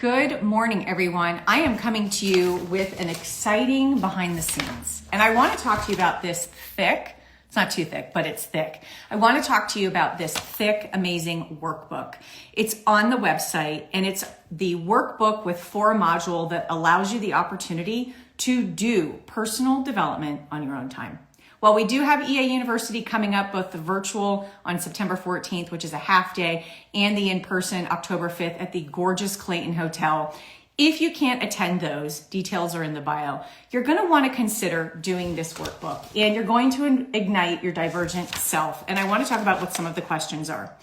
Good morning, everyone. I am coming to you with an exciting behind the scenes. And I want to talk to you about this thick, it's not too thick, but it's thick. I want to talk to you about this thick, amazing workbook. It's on the website, and it's the workbook with 4 modules that allows you the opportunity to do personal development on your own time. Well, we do have EA University coming up, both the virtual on September 14th, which is a half day, and the in-person October 5th at the gorgeous Clayton Hotel. If you can't attend those, details are in the bio. You're going to want to consider doing this workbook, and you're going to ignite your divergent self. And I want to talk about what some of the questions are.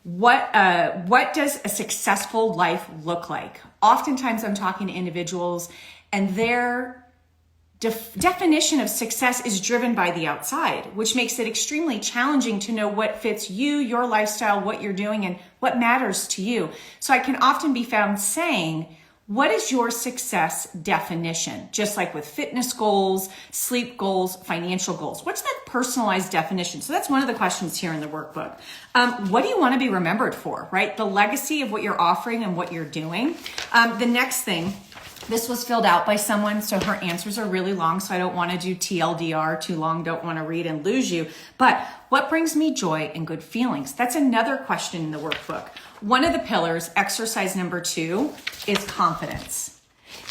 What does a successful life look like? Oftentimes I'm talking to individuals, and their definition of success is driven by the outside, which makes it extremely challenging to know what fits you, your lifestyle, what you're doing, and what matters to you. So I can often be found saying, what is your success definition? Just like with fitness goals, sleep goals, financial goals. What's that personalized definition? So that's one of the questions here in the workbook. What do you want to be remembered for, right? The legacy of what you're offering and what you're doing. The next thing, this was filled out by someone, so her answers are really long, so I don't want to do TLDR, too long, don't want to read and lose you. But what brings me joy and good feelings? That's another question in the workbook. One of the pillars, exercise number 2, is confidence.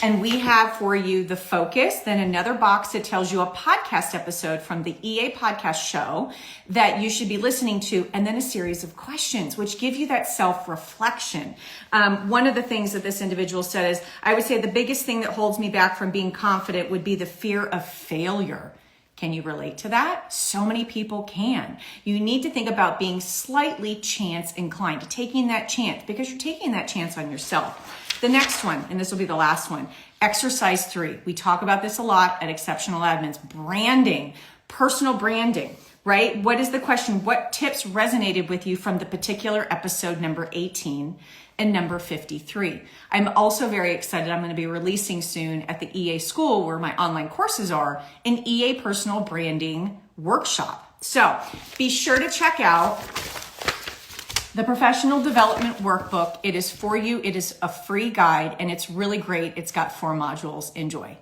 And we have for you the focus, then another box that tells you a podcast episode from the EA podcast show that you should be listening to, and then a series of questions, which give you that self-reflection. One of the things that this individual said is, I would say the biggest thing that holds me back from being confident would be the fear of failure. Can you relate to that? So many people can. You need to think about being slightly chance inclined, taking that chance, because you're taking that chance on yourself. The next one, and this will be the last one, exercise 3. We talk about this a lot at Exceptional Admins. Branding, personal branding, right? What is the question? What tips resonated with you from the particular episode number 18 and number 53? I'm also very excited. I'm going to be releasing soon at the EA School, where my online courses are, an EA personal branding workshop. So be sure to check out the Professional Development Workbook. It is for you. It is a free guide, and it's really great. It's got 4 modules. Enjoy.